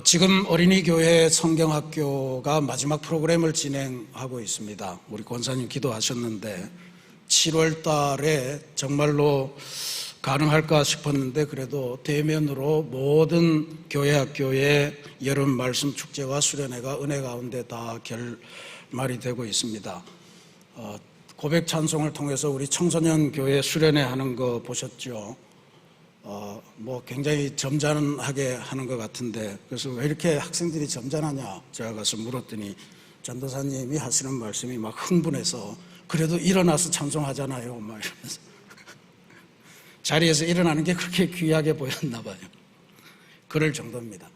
지금 어린이교회 성경학교가 마지막 프로그램을 진행하고 있습니다. 우리 권사님 기도하셨는데 7월 달에 정말로 가능할까 싶었는데 그래도 대면으로 모든 교회 학교의 여름 말씀 축제와 수련회가 은혜 가운데 다 결말이 되고 있습니다. 고백 찬송을 통해서 우리 청소년 교회 수련회 하는 거 보셨죠? 굉장히 점잖하게 하는 것 같은데, 그래서 왜 이렇게 학생들이 점잖하냐 제가 가서 물었더니 전도사님이 하시는 말씀이 막 흥분해서 그래도 일어나서 찬송하잖아요 막 이러면서 자리에서 일어나는 게 그렇게 귀하게 보였나 봐요. 그럴 정도입니다.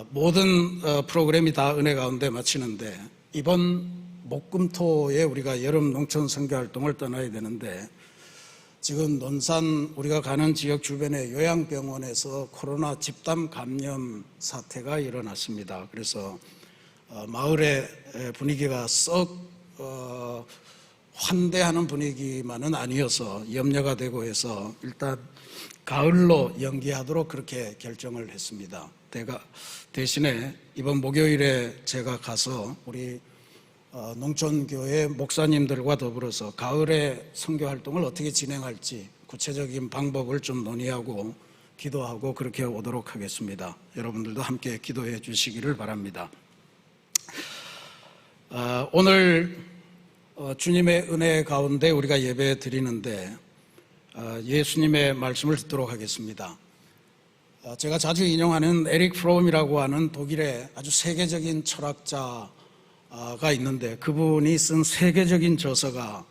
모든 프로그램이 다 은혜 가운데 마치는데 이번 목금토에 우리가 여름 농촌 선교 활동을 떠나야 되는데, 지금 논산 우리가 가는 지역 주변의 요양병원에서 코로나 집단 감염 사태가 일어났습니다. 그래서 마을의 분위기가 썩 환대하는 분위기만은 아니어서 염려가 되고 해서 일단 가을로 연기하도록 그렇게 결정을 했습니다. 대신에 이번 목요일에 제가 가서 우리 농촌교회 목사님들과 더불어서 가을에 선교활동을 어떻게 진행할지 구체적인 방법을 좀 논의하고 기도하고 그렇게 오도록 하겠습니다. 여러분들도 함께 기도해 주시기를 바랍니다. 오늘 주님의 은혜 가운데 우리가 예배 드리는데 예수님의 말씀을 듣도록 하겠습니다. 제가 자주 인용하는 에릭 프롬이라고 하는 독일의 아주 세계적인 철학자가 있는데 그분이 쓴 세계적인 저서가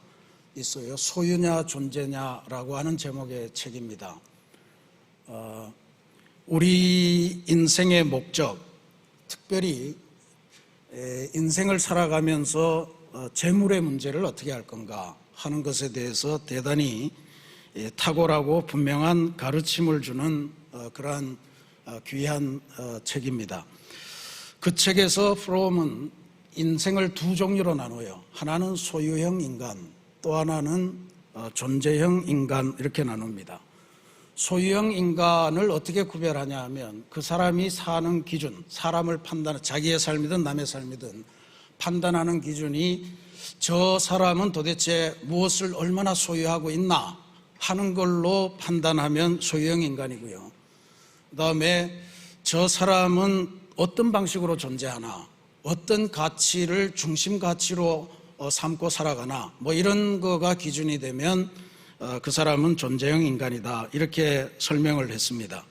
있어요. 소유냐 존재냐라고 하는 제목의 책입니다. 우리 인생의 목적, 특별히 인생을 살아가면서 재물의 문제를 어떻게 할 건가 하는 것에 대해서 대단히 탁월하고 분명한 가르침을 주는 그러한 귀한 책입니다. 그 책에서 프롬은 인생을 두 종류로 나눠요. 하나는 소유형 인간, 또 하나는 존재형 인간, 이렇게 나눕니다. 소유형 인간을 어떻게 구별하냐 하면 그 사람이 사는 기준, 사람을 판단하는, 자기의 삶이든 남의 삶이든 판단하는 기준이 저 사람은 도대체 무엇을 얼마나 소유하고 있나 하는 걸로 판단하면 소유형 인간이고요. 그 다음에 저 사람은 어떤 방식으로 존재하나, 어떤 가치를 중심 가치로 삼고 살아가나, 이런 거가 기준이 되면 그 사람은 존재형 인간이다, 이렇게 설명을 했습니다.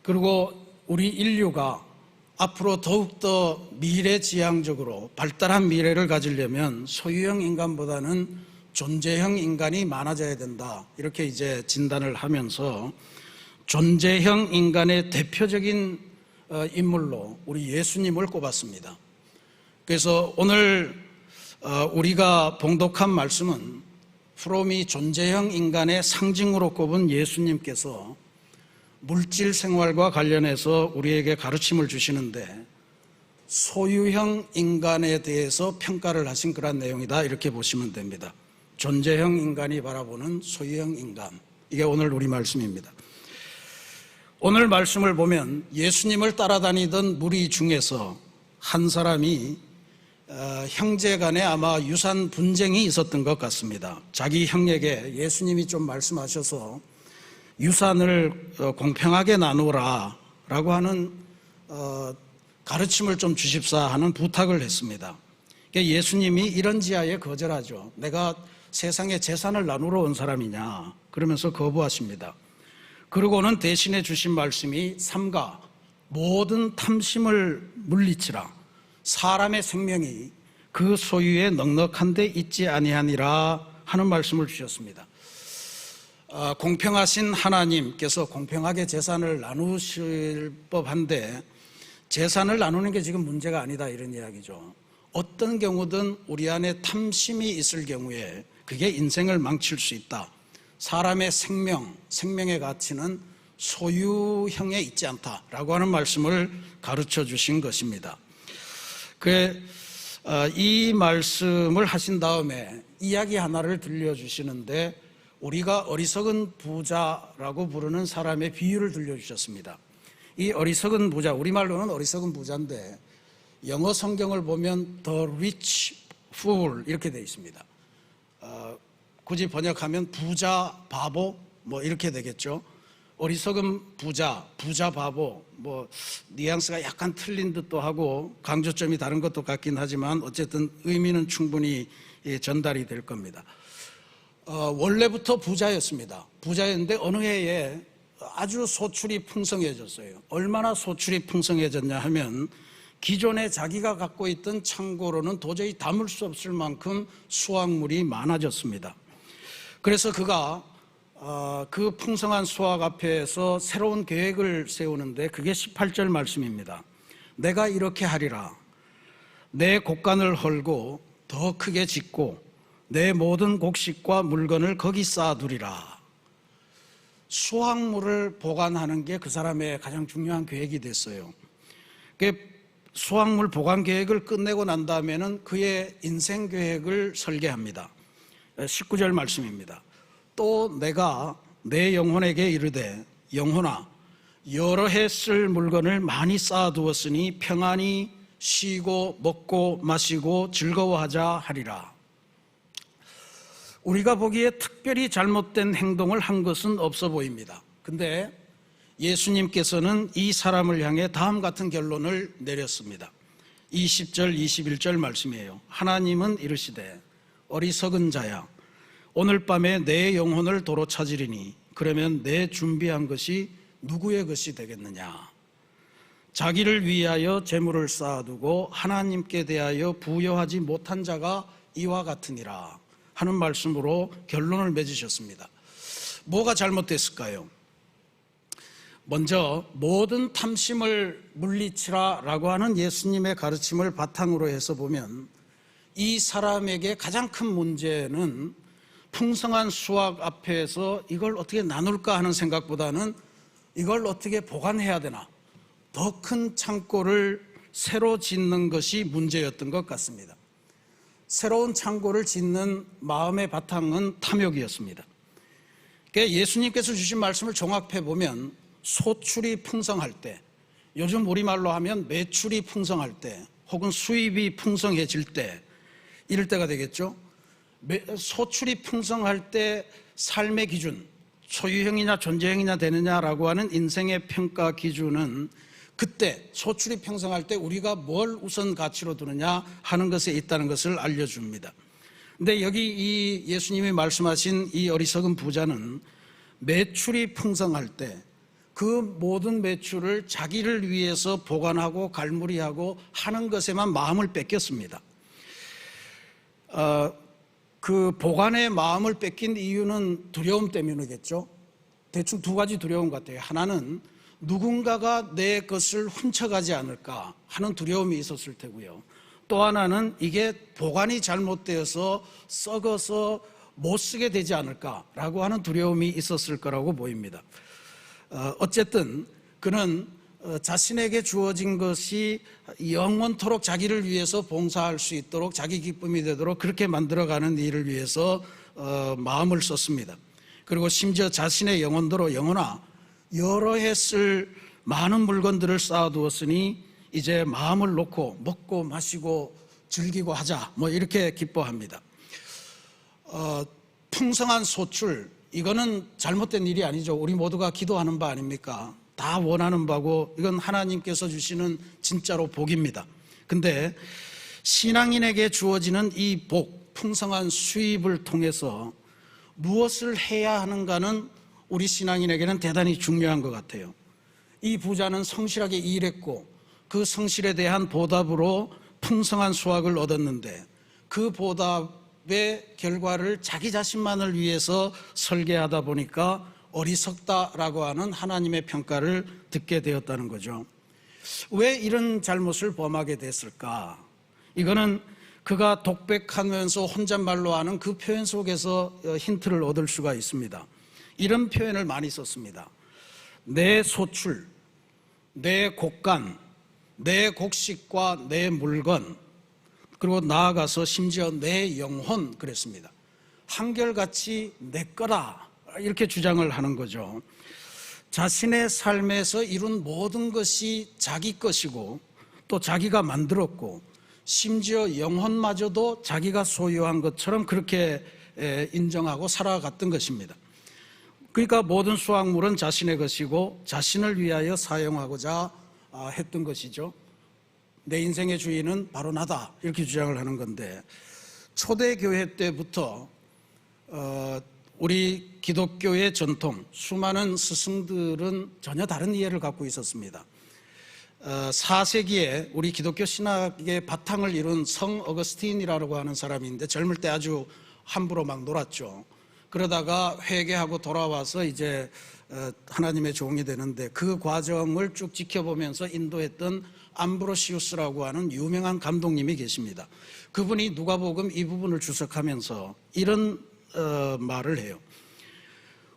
그리고 우리 인류가 앞으로 더욱더 미래지향적으로 발달한 미래를 가지려면 소유형 인간보다는 존재형 인간이 많아져야 된다, 이렇게 이제 진단을 하면서 존재형 인간의 대표적인 인물로 우리 예수님을 꼽았습니다. 그래서 오늘 우리가 봉독한 말씀은 프롬이 존재형 인간의 상징으로 꼽은 예수님께서 물질 생활과 관련해서 우리에게 가르침을 주시는데 소유형 인간에 대해서 평가를 하신 그런 내용이다, 이렇게 보시면 됩니다. 존재형 인간이 바라보는 소유형 인간, 이게 오늘 우리 말씀입니다. 오늘 말씀을 보면 예수님을 따라다니던 무리 중에서 한 사람이 형제 간에 아마 유산 분쟁이 있었던 것 같습니다. 자기 형에게 예수님이 좀 말씀하셔서 유산을 공평하게 나누라 라고 하는 가르침을 좀 주십사 하는 부탁을 했습니다. 예수님이 이런 지하에 거절하죠. 내가 세상에 재산을 나누러 온 사람이냐 그러면서 거부하십니다. 그리고는 대신에 주신 말씀이 삼가 모든 탐심을 물리치라, 사람의 생명이 그 소유에 넉넉한 데 있지 아니하니라 하는 말씀을 주셨습니다. 공평하신 하나님께서 공평하게 재산을 나누실 법한데 재산을 나누는 게 지금 문제가 아니다, 이런 이야기죠. 어떤 경우든 우리 안에 탐심이 있을 경우에 그게 인생을 망칠 수 있다. 사람의 생명의 가치는 소유형에 있지 않다라고 하는 말씀을 가르쳐 주신 것입니다. 이 말씀을 하신 다음에 이야기 하나를 들려주시는데 우리가 어리석은 부자라고 부르는 사람의 비유를 들려주셨습니다. 이 어리석은 부자, 우리말로는 어리석은 부자인데 영어 성경을 보면 The rich fool 이렇게 되어 있습니다. 굳이 번역하면 부자 바보 뭐 이렇게 되겠죠. 어리석은 부자, 부자 바보, 뭐 뉘앙스가 약간 틀린 듯도 하고 강조점이 다른 것도 같긴 하지만 어쨌든 의미는 충분히 전달이 될 겁니다. 원래부터 부자였습니다. 부자였는데 어느 해에 아주 소출이 풍성해졌어요. 얼마나 소출이 풍성해졌냐 하면 기존에 자기가 갖고 있던 창고로는 도저히 담을 수 없을 만큼 수확물이 많아졌습니다. 그래서 그가 그 풍성한 수확 앞에서 새로운 계획을 세우는데 그게 18절 말씀입니다. 내가 이렇게 하리라. 내 곡간을 헐고 더 크게 짓고 내 모든 곡식과 물건을 거기 쌓아두리라. 수확물을 보관하는 게 그 사람의 가장 중요한 계획이 됐어요. 수확물 보관 계획을 끝내고 난 다음에는 그의 인생 계획을 설계합니다. 19절 말씀입니다. 또 내가 내 영혼에게 이르되 영혼아 여러 해 쓸 물건을 많이 쌓아두었으니 평안히 쉬고 먹고 마시고 즐거워하자 하리라. 우리가 보기에 특별히 잘못된 행동을 한 것은 없어 보입니다. 근데 예수님께서는 이 사람을 향해 다음 같은 결론을 내렸습니다. 20절 21절 말씀이에요. 하나님은 이르시되 어리석은 자야 오늘 밤에 내 영혼을 도로 찾으리니 그러면 내 준비한 것이 누구의 것이 되겠느냐. 자기를 위하여 재물을 쌓아두고 하나님께 대하여 부여하지 못한 자가 이와 같으니라 하는 말씀으로 결론을 맺으셨습니다. 뭐가 잘못됐을까요? 먼저 모든 탐심을 물리치라 라고 하는 예수님의 가르침을 바탕으로 해서 보면 이 사람에게 가장 큰 문제는 풍성한 수확 앞에서 이걸 어떻게 나눌까 하는 생각보다는 이걸 어떻게 보관해야 되나, 더 큰 창고를 새로 짓는 것이 문제였던 것 같습니다. 새로운 창고를 짓는 마음의 바탕은 탐욕이었습니다. 그러니까 예수님께서 주신 말씀을 종합해 보면 소출이 풍성할 때, 요즘 우리말로 하면 매출이 풍성할 때 혹은 수입이 풍성해질 때, 이럴 때가 되겠죠. 소출이 풍성할 때 삶의 기준, 소유형이냐 존재형이냐 되느냐라고 하는 인생의 평가 기준은 그때 소출이 풍성할 때 우리가 뭘 우선 가치로 두느냐 하는 것에 있다는 것을 알려줍니다. 근데 여기 이 예수님이 말씀하신 이 어리석은 부자는 매출이 풍성할 때 그 모든 매출을 자기를 위해서 보관하고 갈무리하고 하는 것에만 마음을 뺏겼습니다. 그 보관의 마음을 뺏긴 이유는 두려움 때문이겠죠. 대충 두 가지 두려움 같아요. 하나는 누군가가 내 것을 훔쳐가지 않을까 하는 두려움이 있었을 테고요. 또 하나는 이게 보관이 잘못되어서 썩어서 못 쓰게 되지 않을까라고 하는 두려움이 있었을 거라고 보입니다. 어쨌든 그는 자신에게 주어진 것이 영원토록 자기를 위해서 봉사할 수 있도록 자기 기쁨이 되도록 그렇게 만들어가는 일을 위해서 마음을 썼습니다. 그리고 심지어 자신의 영혼대로 영혼아 여러 해 쓸 많은 물건들을 쌓아두었으니 이제 마음을 놓고 먹고 마시고 즐기고 하자 뭐 이렇게 기뻐합니다. 풍성한 소출, 이거는 잘못된 일이 아니죠. 우리 모두가 기도하는 바 아닙니까? 다 원하는 바고 이건 하나님께서 주시는 진짜로 복입니다. 근데 신앙인에게 주어지는 이 복, 풍성한 수입을 통해서 무엇을 해야 하는가는 우리 신앙인에게는 대단히 중요한 것 같아요. 이 부자는 성실하게 일했고 그 성실에 대한 보답으로 풍성한 수확을 얻었는데 그 보답의 결과를 자기 자신만을 위해서 설계하다 보니까 어리석다라고 하는 하나님의 평가를 듣게 되었다는 거죠. 왜 이런 잘못을 범하게 됐을까? 이거는 그가 독백하면서 혼잣말로 하는 그 표현 속에서 힌트를 얻을 수가 있습니다. 이런 표현을 많이 썼습니다. 내 소출, 내 곡간, 내 곡식과 내 물건, 그리고 나아가서 심지어 내 영혼 그랬습니다. 한결같이 내 거다 이렇게 주장을 하는 거죠. 자신의 삶에서 이룬 모든 것이 자기 것이고 또 자기가 만들었고 심지어 영혼마저도 자기가 소유한 것처럼 그렇게 인정하고 살아갔던 것입니다. 그러니까 모든 수확물은 자신의 것이고 자신을 위하여 사용하고자 했던 것이죠. 내 인생의 주인은 바로 나다, 이렇게 주장을 하는 건데, 초대교회 때부터 우리 기독교의 전통, 수많은 스승들은 전혀 다른 이해를 갖고 있었습니다. 4세기에 우리 기독교 신학의 바탕을 이룬 성 어거스틴이라고 하는 사람이 있는데, 젊을 때 아주 함부로 막 놀았죠. 그러다가 회개하고 돌아와서 이제 하나님의 종이 되는데, 그 과정을 쭉 지켜보면서 인도했던 암브로시우스라고 하는 유명한 감독님이 계십니다. 그분이 누가복음 이 부분을 주석하면서 이런 말을 해요.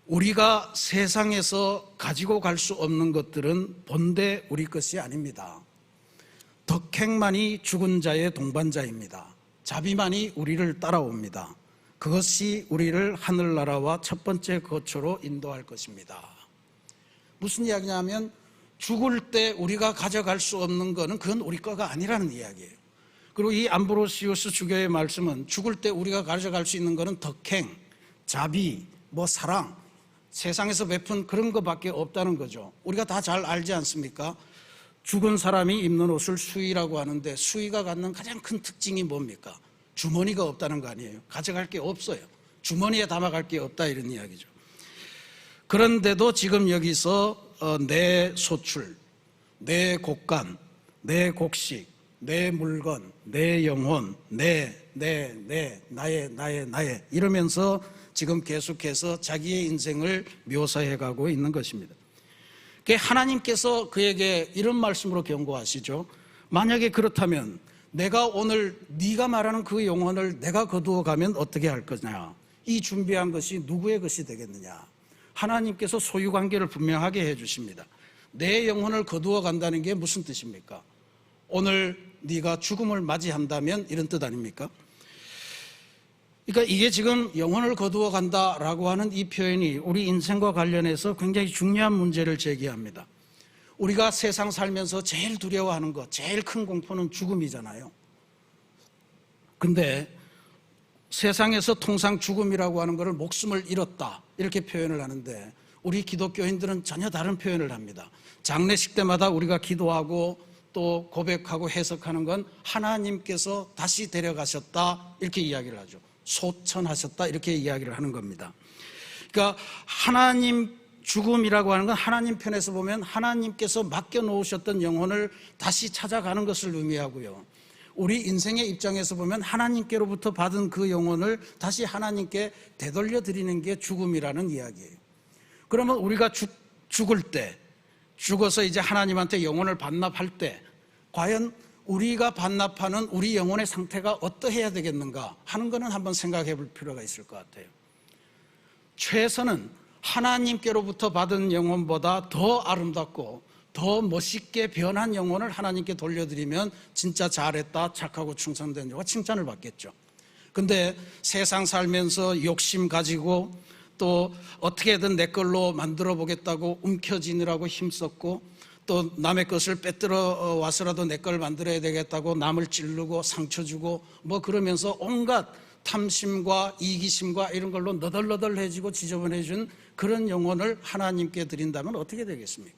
우리가 세상에서 가지고 갈 수 없는 것들은 본대 우리 것이 아닙니다. 덕행만이 죽은 자의 동반자입니다. 자비만이 우리를 따라옵니다. 그것이 우리를 하늘나라와 첫 번째 거처로 인도할 것입니다. 무슨 이야기냐면, 죽을 때 우리가 가져갈 수 없는 것은 그건 우리 거가 아니라는 이야기예요. 그리고 이 암브로시우스 주교의 말씀은 죽을 때 우리가 가져갈 수 있는 것은 덕행, 자비, 사랑, 세상에서 베푼 그런 것밖에 없다는 거죠. 우리가 다 잘 알지 않습니까? 죽은 사람이 입는 옷을 수의라고 하는데, 수의가 갖는 가장 큰 특징이 뭡니까? 주머니가 없다는 거 아니에요. 가져갈 게 없어요. 주머니에 담아갈 게 없다, 이런 이야기죠. 그런데도 지금 여기서 내 소출, 내 곡간, 내 곡식, 내 물건, 내 영혼, 나의 이러면서 지금 계속해서 자기의 인생을 묘사해 가고 있는 것입니다. 하나님께서 그에게 이런 말씀으로 경고하시죠. 만약에 그렇다면 내가 오늘 네가 말하는 그 영혼을 내가 거두어 가면 어떻게 할 거냐? 이 준비한 것이 누구의 것이 되겠느냐? 하나님께서 소유관계를 분명하게 해주십니다. 내 영혼을 거두어 간다는 게 무슨 뜻입니까? 오늘 네가 죽음을 맞이한다면 이런 뜻 아닙니까? 그러니까 이게 지금 영혼을 거두어 간다라고 하는 이 표현이 우리 인생과 관련해서 굉장히 중요한 문제를 제기합니다. 우리가 세상 살면서 제일 두려워하는 것, 제일 큰 공포는 죽음이잖아요. 근데 세상에서 통상 죽음이라고 하는 것을 목숨을 잃었다, 이렇게 표현을 하는데, 우리 기독교인들은 전혀 다른 표현을 합니다. 장례식 때마다 우리가 기도하고 또 고백하고 해석하는 건 하나님께서 다시 데려가셨다, 이렇게 이야기를 하죠. 소천하셨다, 이렇게 이야기를 하는 겁니다. 그러니까 하나님, 죽음이라고 하는 건 하나님 편에서 보면 하나님께서 맡겨놓으셨던 영혼을 다시 찾아가는 것을 의미하고요, 우리 인생의 입장에서 보면 하나님께로부터 받은 그 영혼을 다시 하나님께 되돌려 드리는 게 죽음이라는 이야기예요. 그러면 우리가 죽을 때, 죽어서 이제 하나님한테 영혼을 반납할 때, 과연 우리가 반납하는 우리 영혼의 상태가 어떠해야 되겠는가 하는 것은 한번 생각해 볼 필요가 있을 것 같아요. 최선은 하나님께로부터 받은 영혼보다 더 아름답고 더 멋있게 변한 영혼을 하나님께 돌려드리면 진짜 잘했다, 착하고 충성된 자가 칭찬을 받겠죠. 근데 세상 살면서 욕심 가지고 또 어떻게든 내 걸로 만들어 보겠다고 움켜쥐느라고 힘썼고, 또 남의 것을 빼들어 와서라도 내 걸 만들어야 되겠다고 남을 찌르고 상처 주고 그러면서 온갖 탐심과 이기심과 이런 걸로 너덜너덜해지고 지저분해진 그런 영혼을 하나님께 드린다면 어떻게 되겠습니까?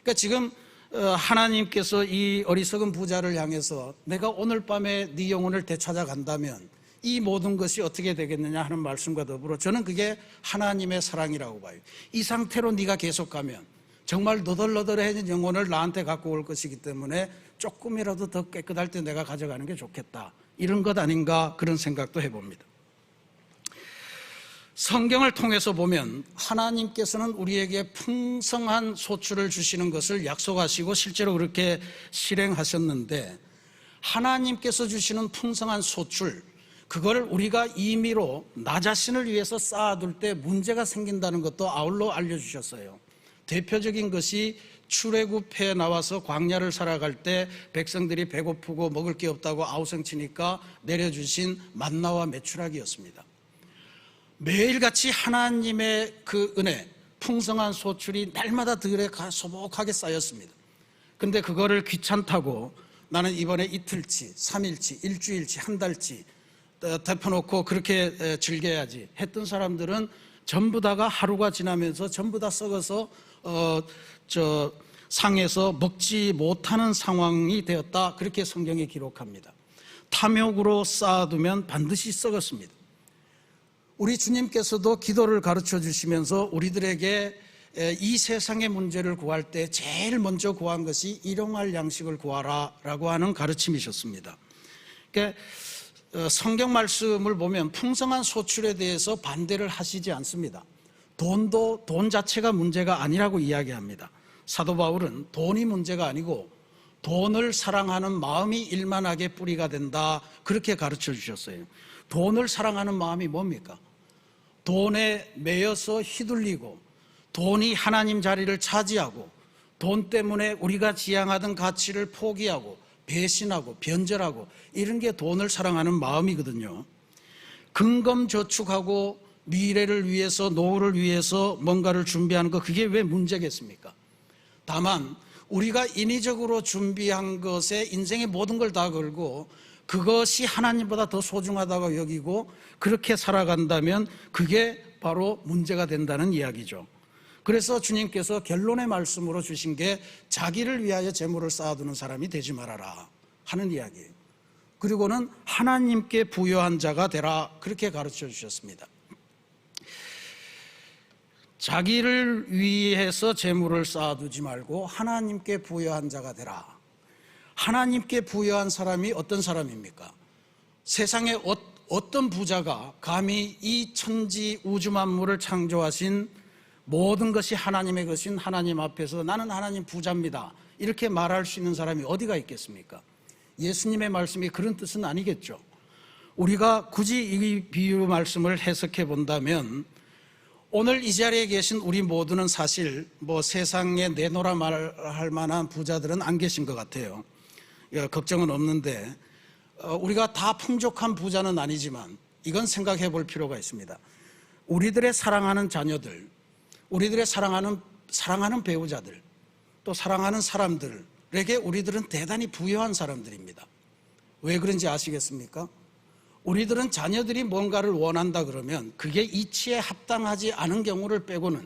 그러니까 지금 하나님께서 이 어리석은 부자를 향해서 내가 오늘 밤에 네 영혼을 되찾아간다면 이 모든 것이 어떻게 되겠느냐 하는 말씀과 더불어 저는 그게 하나님의 사랑이라고 봐요. 이 상태로 네가 계속 가면 정말 너덜너덜해진 영혼을 나한테 갖고 올 것이기 때문에 조금이라도 더 깨끗할 때 내가 가져가는 게 좋겠다, 이런 것 아닌가, 그런 생각도 해봅니다. 성경을 통해서 보면 하나님께서는 우리에게 풍성한 소출을 주시는 것을 약속하시고 실제로 그렇게 실행하셨는데, 하나님께서 주시는 풍성한 소출, 그걸 우리가 임의로 나 자신을 위해서 쌓아둘 때 문제가 생긴다는 것도 아울러 알려주셨어요. 대표적인 것이 출애굽해 나와서 광야를 살아갈 때 백성들이 배고프고 먹을 게 없다고 아우성치니까 내려주신 만나와 메추라기였습니다. 매일같이 하나님의 그 은혜, 풍성한 소출이 날마다 들에 소복하게 쌓였습니다. 근데 그거를 귀찮다고 나는 이번에 이틀치, 3일치, 일주일치, 한 달치 덮어놓고 그렇게 즐겨야지 했던 사람들은 전부 다가 하루가 지나면서 전부 다 썩어서 상에서 먹지 못하는 상황이 되었다. 그렇게 성경이 기록합니다. 탐욕으로 쌓아두면 반드시 썩었습니다. 우리 주님께서도 기도를 가르쳐 주시면서 우리들에게 이 세상의 문제를 구할 때 제일 먼저 구한 것이 일용할 양식을 구하라 라고 하는 가르침이셨습니다. 그러니까 성경 말씀을 보면 풍성한 소출에 대해서 반대를 하시지 않습니다. 돈 자체가 문제가 아니라고 이야기합니다. 사도 바울은 돈이 문제가 아니고 돈을 사랑하는 마음이 일만하게 뿌리가 된다, 그렇게 가르쳐 주셨어요. 돈을 사랑하는 마음이 뭡니까? 돈에 매여서 휘둘리고 돈이 하나님 자리를 차지하고 돈 때문에 우리가 지향하던 가치를 포기하고 배신하고 변절하고 이런 게 돈을 사랑하는 마음이거든요. 근검저축하고 미래를 위해서, 노후를 위해서 뭔가를 준비하는 거, 그게 왜 문제겠습니까? 다만 우리가 인위적으로 준비한 것에 인생의 모든 걸 다 걸고 그것이 하나님보다 더 소중하다고 여기고 그렇게 살아간다면 그게 바로 문제가 된다는 이야기죠. 그래서 주님께서 결론의 말씀으로 주신 게 자기를 위하여 재물을 쌓아두는 사람이 되지 말아라 하는 이야기예요. 그리고는 하나님께 부여한 자가 되라, 그렇게 가르쳐 주셨습니다. 자기를 위해서 재물을 쌓아두지 말고 하나님께 부여한 자가 되라. 하나님께 부여한 사람이 어떤 사람입니까? 세상에 어떤 부자가 감히 이 천지 우주 만물을 창조하신 모든 것이 하나님의 것인 하나님 앞에서 나는 하나님 부자입니다, 이렇게 말할 수 있는 사람이 어디가 있겠습니까? 예수님의 말씀이 그런 뜻은 아니겠죠. 우리가 굳이 이 비유 말씀을 해석해 본다면 오늘 이 자리에 계신 우리 모두는 사실 세상에 내놓으라 말할 만한 부자들은 안 계신 것 같아요. 걱정은 없는데 우리가 다 풍족한 부자는 아니지만 이건 생각해 볼 필요가 있습니다. 우리들의 사랑하는 자녀들, 우리들의 사랑하는 배우자들, 또 사랑하는 사람들에게 우리들은 대단히 부유한 사람들입니다. 왜 그런지 아시겠습니까? 우리들은 자녀들이 뭔가를 원한다 그러면 그게 이치에 합당하지 않은 경우를 빼고는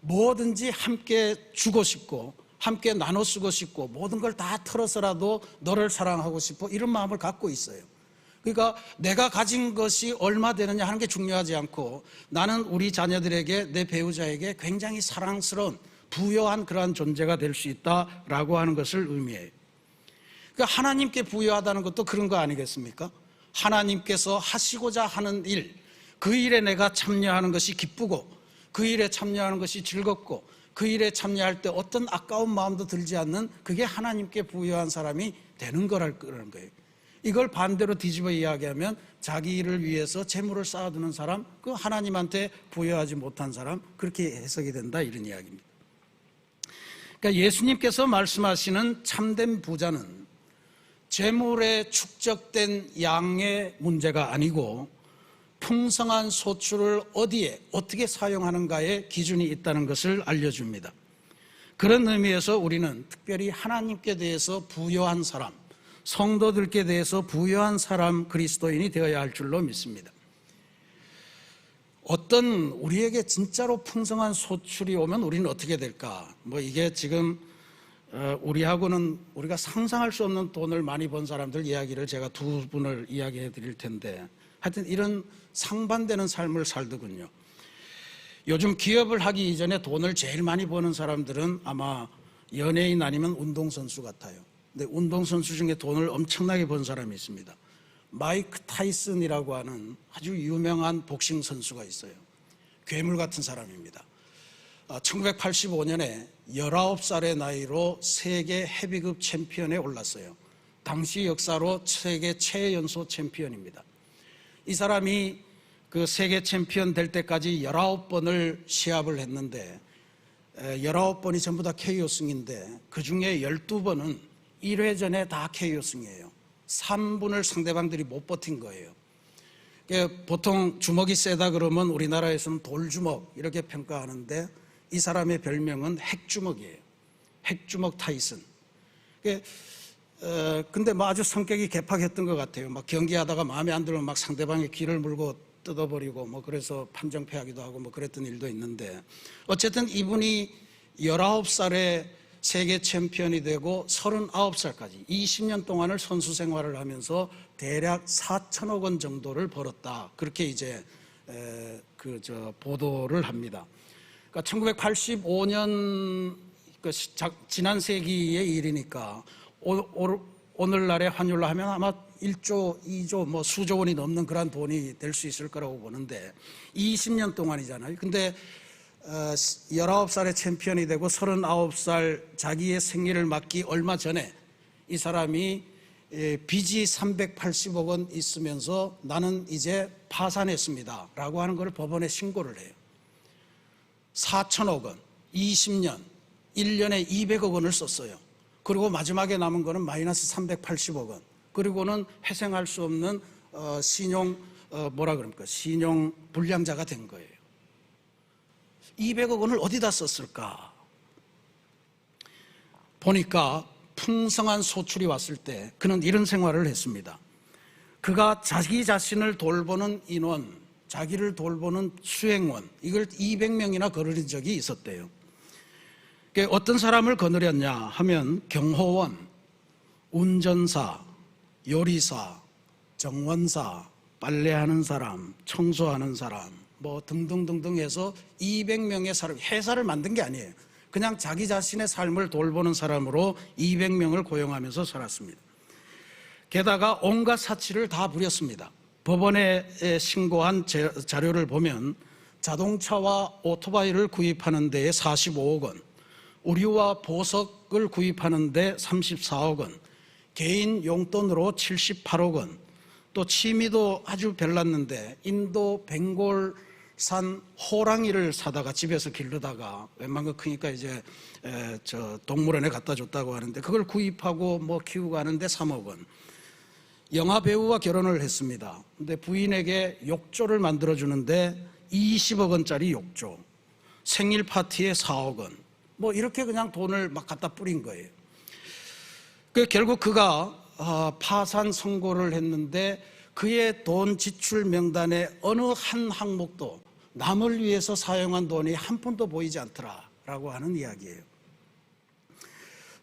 뭐든지 함께 주고 싶고 함께 나눠 쓰고 싶고 모든 걸 다 털어서라도 너를 사랑하고 싶어, 이런 마음을 갖고 있어요. 그러니까 내가 가진 것이 얼마 되느냐 하는 게 중요하지 않고 나는 우리 자녀들에게, 내 배우자에게 굉장히 사랑스러운 부여한 그러한 존재가 될 수 있다라고 하는 것을 의미해요. 그러니까 하나님께 부여하다는 것도 그런 거 아니겠습니까? 하나님께서 하시고자 하는 일, 그 일에 내가 참여하는 것이 기쁘고 그 일에 참여하는 것이 즐겁고 그 일에 참여할 때 어떤 아까운 마음도 들지 않는, 그게 하나님께 부여한 사람이 되는 거라는 거예요. 이걸 반대로 뒤집어 이야기하면 자기 일을 위해서 재물을 쌓아두는 사람, 그 하나님한테 부여하지 못한 사람, 그렇게 해석이 된다, 이런 이야기입니다. 그러니까 예수님께서 말씀하시는 참된 부자는 재물에 축적된 양의 문제가 아니고 풍성한 소출을 어디에 어떻게 사용하는가에 기준이 있다는 것을 알려줍니다. 그런 의미에서 우리는 특별히 하나님께 대해서 부여한 사람, 성도들께 대해서 부여한 사람, 그리스도인이 되어야 할 줄로 믿습니다. 어떤 우리에게 진짜로 풍성한 소출이 오면 우리는 어떻게 될까? 이게 지금 우리하고는 우리가 상상할 수 없는 돈을 많이 번 사람들 이야기를 제가 두 분을 이야기해 드릴 텐데, 하여튼 이런 상반되는 삶을 살더군요. 요즘 기업을 하기 이전에 돈을 제일 많이 버는 사람들은 아마 연예인 아니면 운동선수 같아요. 근데 운동선수 중에 돈을 엄청나게 번 사람이 있습니다. 마이크 타이슨이라고 하는 아주 유명한 복싱 선수가 있어요. 괴물 같은 사람입니다. 1985년에 19살의 나이로 세계 헤비급 챔피언에 올랐어요. 당시 역사로 세계 최연소 챔피언입니다. 이 사람이 그 세계 챔피언 될 때까지 19번을 시합을 했는데 19번이 전부 다 KO승인데 그 중에 12번은 1회전에 다 KO승이에요. 3분을 상대방들이 못 버틴 거예요. 보통 주먹이 세다 그러면 우리나라에서는 돌주먹 이렇게 평가하는데 이 사람의 별명은 핵주먹이에요. 핵주먹 타이슨. 근데 뭐 아주 성격이 개팍했던 것 같아요. 막 경기하다가 마음에 안 들면 막 상대방의 귀를 물고 뜯어버리고 뭐 그래서 판정패하기도 하고 뭐 그랬던 일도 있는데, 어쨌든 이분이 19살에 세계 챔피언이 되고 39살까지 20년 동안을 선수 생활을 하면서 대략 4천억 원 정도를 벌었다. 그렇게 이제 보도를 합니다. 그러니까 1985년 지난 세기의 일이니까 오늘날의 환율로 하면 아마 1조, 2조, 뭐 수조 원이 넘는 그런 돈이 될 수 있을 거라고 보는데 20년 동안이잖아요. 근데 19살에 챔피언이 되고 39살 자기의 생일을 맞기 얼마 전에 이 사람이 빚이 380억 원 있으면서 나는 이제 파산했습니다 라고 하는 걸 법원에 신고를 해요. 4천억 원, 20년, 1년에 200억 원을 썼어요. 그리고 마지막에 남은 거는 마이너스 380억 원. 그리고는 회생할 수 없는 신용 불량자가 된 거예요. 200억 원을 어디다 썼을까? 보니까 풍성한 소출이 왔을 때 그는 이런 생활을 했습니다. 그가 자기 자신을 돌보는 인원, 자기를 돌보는 수행원, 이걸 200명이나 거느린 적이 있었대요. 어떤 사람을 거느렸냐 하면 경호원, 운전사, 요리사, 정원사, 빨래하는 사람, 청소하는 사람 뭐 등등등등 해서 200명의 사람, 회사를 만든 게 아니에요. 그냥 자기 자신의 삶을 돌보는 사람으로 200명을 고용하면서 살았습니다. 게다가 온갖 사치를 다 부렸습니다. 법원에 신고한 자료를 보면 자동차와 오토바이를 구입하는 데에 45억 원, 의류와 보석을 구입하는 데 34억 원, 개인 용돈으로 78억 원, 또 취미도 아주 별났는데 인도 벵골산 호랑이를 사다가 집에서 기르다가 웬만한 거 크니까 이제 동물원에 갖다 줬다고 하는데 그걸 구입하고 뭐 키우고 하는데 3억 원. 영화 배우와 결혼을 했습니다. 근데 부인에게 욕조를 만들어 주는데 20억 원짜리 욕조, 생일 파티에 4억 원, 뭐 이렇게 그냥 돈을 막 갖다 뿌린 거예요. 결국 그가 파산 선고를 했는데 그의 돈 지출 명단에 어느 한 항목도 남을 위해서 사용한 돈이 한 푼도 보이지 않더라라고 하는 이야기예요.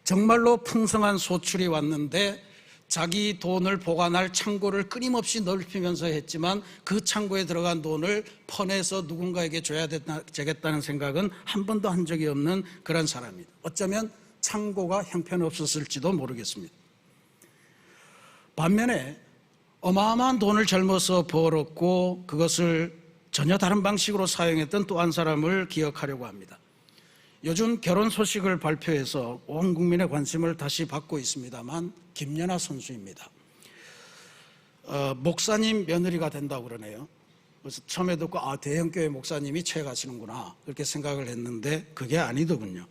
정말로 풍성한 소출이 왔는데 자기 돈을 보관할 창고를 끊임없이 넓히면서 했지만 그 창고에 들어간 돈을 퍼내서 누군가에게 줘야 되겠다는 생각은 한 번도 한 적이 없는 그런 사람입니다. 어쩌면 창고가 형편없었을지도 모르겠습니다. 반면에 어마어마한 돈을 젊어서 벌었고 그것을 전혀 다른 방식으로 사용했던 또 한 사람을 기억하려고 합니다. 요즘 결혼 소식을 발표해서 온 국민의 관심을 다시 받고 있습니다만 김연아 선수입니다. 목사님 며느리가 된다고 그러네요. 그래서 처음에 듣고 대형교회 목사님이 채 가시는구나 그렇게 생각을 했는데 그게 아니더군요.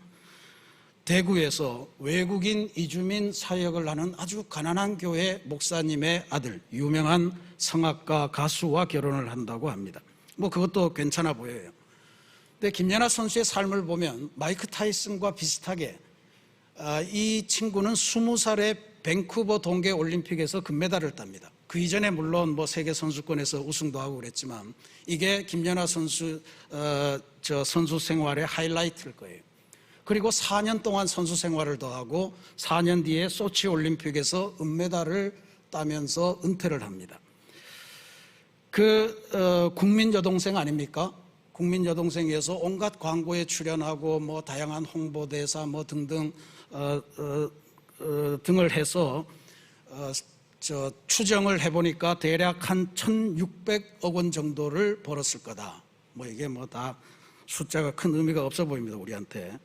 대구에서 외국인 이주민 사역을 하는 아주 가난한 교회 목사님의 아들, 유명한 성악가 가수와 결혼을 한다고 합니다. 뭐 그것도 괜찮아 보여요. 근데 김연아 선수의 삶을 보면 마이크 타이슨과 비슷하게 이 친구는 20살에 밴쿠버 동계 올림픽에서 금메달을 땁니다. 그 이전에 물론 뭐 세계 선수권에서 우승도 하고 그랬지만 이게 김연아 선수 선수 생활의 하이라이트일 거예요. 그리고 4년 동안 선수 생활을 더 하고 4년 뒤에 소치 올림픽에서 은메달을 따면서 은퇴를 합니다. 국민 여동생 아닙니까? 국민 여동생에서 온갖 광고에 출연하고 뭐 다양한 홍보대사 뭐 등등 등을 해서 추정을 해보니까 대략 한 1,600억 원 정도를 벌었을 거다. 뭐 이게 뭐 다 숫자가 큰 의미가 없어 보입니다, 우리한테.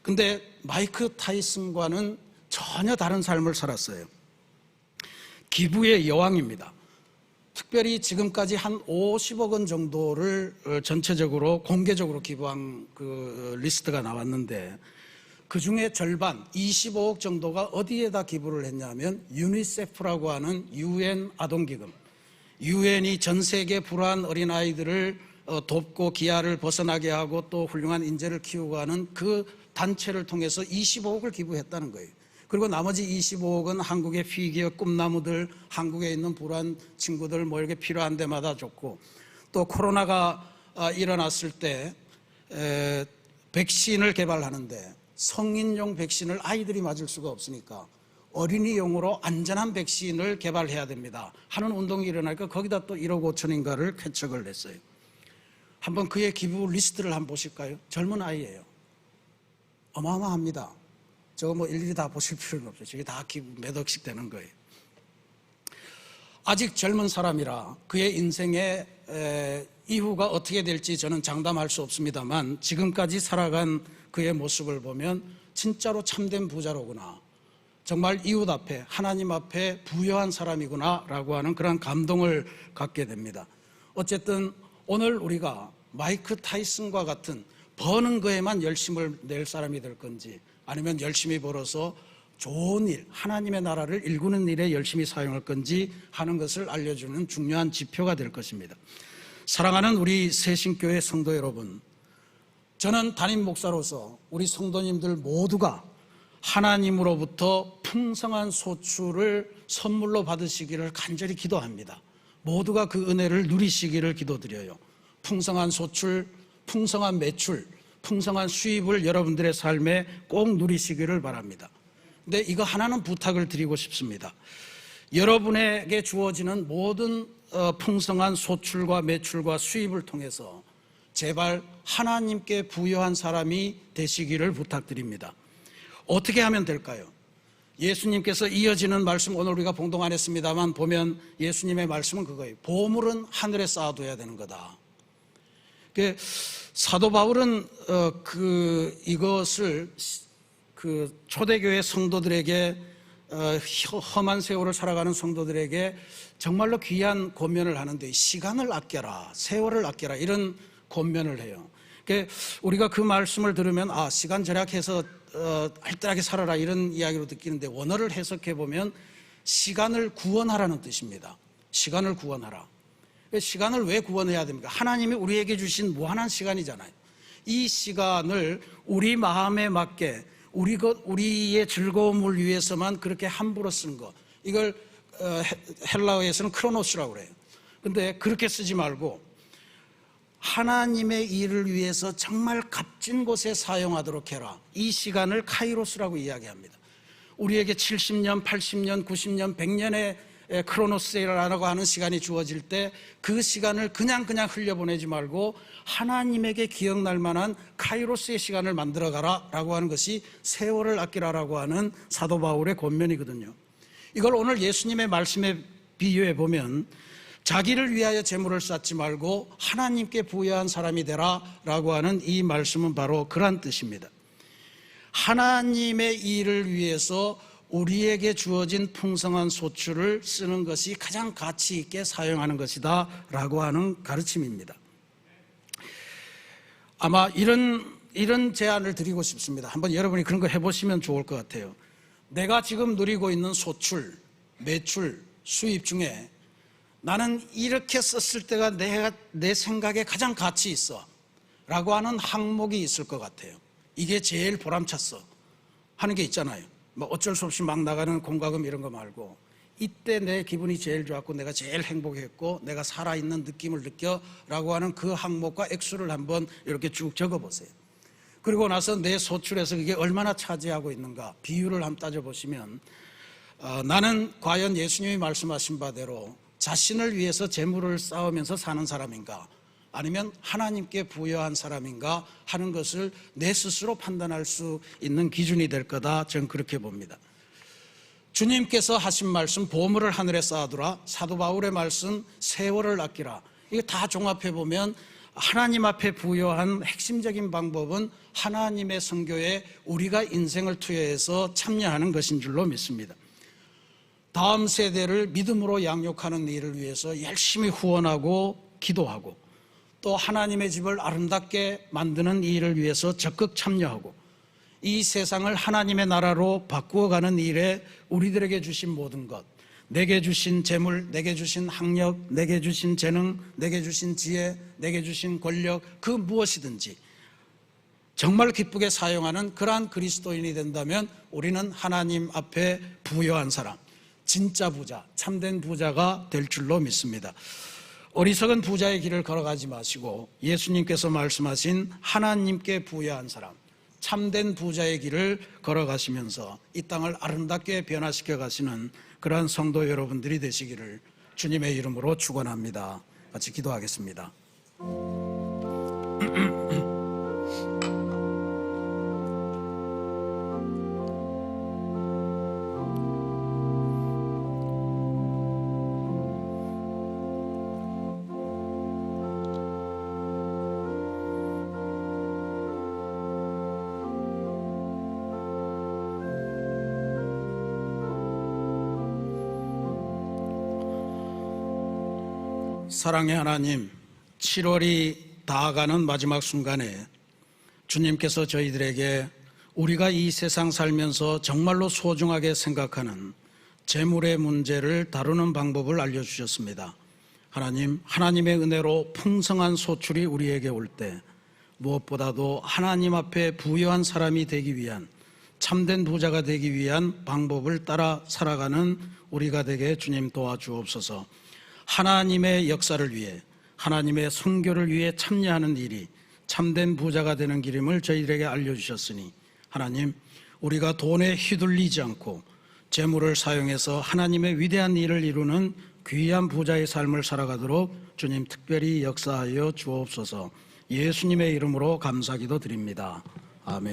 근데 마이크 타이슨과는 전혀 다른 삶을 살았어요. 기부의 여왕입니다. 특별히 지금까지 한 50억 원 정도를 전체적으로 공개적으로 기부한 그 리스트가 나왔는데 그 중에 절반 25억 정도가 어디에다 기부를 했냐면 유니세프라고 하는 UN 아동기금, UN이 전 세계 불우한 어린아이들을 돕고 기아를 벗어나게 하고 또 훌륭한 인재를 키우고 하는 그 단체를 통해서 25억을 기부했다는 거예요. 그리고 나머지 25억은 한국의 피기어 꿈나무들, 한국에 있는 불우한 친구들 뭐 이렇게 필요한 데마다 줬고, 또 코로나가 일어났을 때 백신을 개발하는데 성인용 백신을 아이들이 맞을 수가 없으니까 어린이용으로 안전한 백신을 개발해야 됩니다 하는 운동이 일어나니까 거기다 또 1억 5천인가를 쾌척을 냈어요. 한번 그의 기부 리스트를 한번 보실까요? 젊은 아이예요. 어마어마합니다. 저거 뭐 일일이 다 보실 필요는 없어요. 저게 다 기부 몇 억씩 되는 거예요. 아직 젊은 사람이라 그의 인생의 이후가 어떻게 될지 저는 장담할 수 없습니다만, 지금까지 살아간 그의 모습을 보면 진짜로 참된 부자로구나, 정말 이웃 앞에 하나님 앞에 부유한 사람이구나 라고 하는 그런 감동을 갖게 됩니다. 어쨌든 오늘 우리가 마이크 타이슨과 같은 버는 거에만 열심을 낼 사람이 될 건지, 아니면 열심히 벌어서 좋은 일, 하나님의 나라를 일구는 일에 열심히 사용할 건지 하는 것을 알려주는 중요한 지표가 될 것입니다. 사랑하는 우리 새신교회 성도 여러분, 저는 담임 목사로서 우리 성도님들 모두가 하나님으로부터 풍성한 소출을 선물로 받으시기를 간절히 기도합니다. 모두가 그 은혜를 누리시기를 기도드려요. 풍성한 소출, 풍성한 매출, 풍성한 수입을 여러분들의 삶에 꼭 누리시기를 바랍니다. 근데 이거 하나는 부탁을 드리고 싶습니다. 여러분에게 주어지는 모든 풍성한 소출과 매출과 수입을 통해서 제발 하나님께 부여한 사람이 되시기를 부탁드립니다. 어떻게 하면 될까요? 예수님께서 이어지는 말씀, 오늘 우리가 봉동 안 했습니다만 보면 예수님의 말씀은 그거예요. 보물은 하늘에 쌓아둬야 되는 거다. 사도 바울은 이것을 초대교회 성도들에게, 험한 세월을 살아가는 성도들에게 정말로 귀한 권면을 하는데, 시간을 아껴라, 세월을 아껴라, 이런 권면을 해요. 우리가 그 말씀을 들으면 시간 절약해서 알뜰하게 살아라 이런 이야기로 느끼는데, 원어를 해석해 보면 시간을 구원하라는 뜻입니다. 시간을 구원하라. 시간을 왜 구원해야 됩니까? 하나님이 우리에게 주신 무한한 시간이잖아요. 이 시간을 우리 마음에 맞게 우리의 즐거움을 위해서만 그렇게 함부로 쓰는 거, 이걸 헬라어에서는 크로노스라고 그래요. 근데 그렇게 쓰지 말고 하나님의 일을 위해서 정말 값진 곳에 사용하도록 해라. 이 시간을 카이로스라고 이야기합니다. 우리에게 70년, 80년, 90년, 100년의 크로노스라고 하는 시간이 주어질 때 그 시간을 그냥 흘려보내지 말고 하나님에게 기억날 만한 카이로스의 시간을 만들어가라 라고 하는 것이 세월을 아끼라라고 하는 사도 바울의 권면이거든요. 이걸 오늘 예수님의 말씀에 비유해 보면 자기를 위하여 재물을 쌓지 말고 하나님께 부여한 사람이 되라 라고 하는 이 말씀은 바로 그런 뜻입니다. 하나님의 일을 위해서 우리에게 주어진 풍성한 소출을 쓰는 것이 가장 가치 있게 사용하는 것이다 라고 하는 가르침입니다. 아마 이런 제안을 드리고 싶습니다. 한번 여러분이 그런 거 해보시면 좋을 것 같아요. 내가 지금 누리고 있는 소출, 매출, 수입 중에 나는 이렇게 썼을 때가 내 생각에 가장 가치 있어 라고 하는 항목이 있을 것 같아요. 이게 제일 보람찼어 하는 게 있잖아요. 뭐 어쩔 수 없이 막 나가는 공과금 이런 거 말고, 이때 내 기분이 제일 좋았고 내가 제일 행복했고 내가 살아있는 느낌을 느껴 라고 하는 그 항목과 액수를 한번 이렇게 쭉 적어보세요. 그리고 나서 내 소출에서 그게 얼마나 차지하고 있는가 비율을 한번 따져보시면, 나는 과연 예수님이 말씀하신 바대로 자신을 위해서 재물을 쌓으면서 사는 사람인가, 아니면 하나님께 부여한 사람인가 하는 것을 내 스스로 판단할 수 있는 기준이 될 거다, 저는 그렇게 봅니다. 주님께서 하신 말씀 보물을 하늘에 쌓아두라, 사도 바울의 말씀 세월을 아끼라, 이거 다 종합해 보면 하나님 앞에 부여한 핵심적인 방법은 하나님의 선교에 우리가 인생을 투여해서 참여하는 것인 줄로 믿습니다. 다음 세대를 믿음으로 양육하는 일을 위해서 열심히 후원하고 기도하고, 또 하나님의 집을 아름답게 만드는 일을 위해서 적극 참여하고, 이 세상을 하나님의 나라로 바꾸어가는 일에 우리들에게 주신 모든 것, 내게 주신 재물, 내게 주신 학력, 내게 주신 재능, 내게 주신 지혜, 내게 주신 권력, 그 무엇이든지 정말 기쁘게 사용하는 그러한 그리스도인이 된다면 우리는 하나님 앞에 부유한 사람, 진짜 부자, 참된 부자가 될 줄로 믿습니다. 어리석은 부자의 길을 걸어가지 마시고 예수님께서 말씀하신 하나님께 부유한 사람, 참된 부자의 길을 걸어가시면서 이 땅을 아름답게 변화시켜 가시는 그러한 성도 여러분들이 되시기를 주님의 이름으로 축원합니다. 같이 기도하겠습니다. 사랑의 하나님, 7월이 다가가는 마지막 순간에 주님께서 저희들에게 우리가 이 세상 살면서 정말로 소중하게 생각하는 재물의 문제를 다루는 방법을 알려주셨습니다. 하나님, 하나님의 은혜로 풍성한 소출이 우리에게 올 때 무엇보다도 하나님 앞에 부유한 사람이 되기 위한, 참된 부자가 되기 위한 방법을 따라 살아가는 우리가 되게 주님 도와주옵소서. 하나님의 역사를 위해, 하나님의 선교를 위해 참여하는 일이 참된 부자가 되는 길임을 저희들에게 알려주셨으니 하나님, 우리가 돈에 휘둘리지 않고 재물을 사용해서 하나님의 위대한 일을 이루는 귀한 부자의 삶을 살아가도록 주님 특별히 역사하여 주옵소서. 예수님의 이름으로 감사기도 드립니다. 아멘.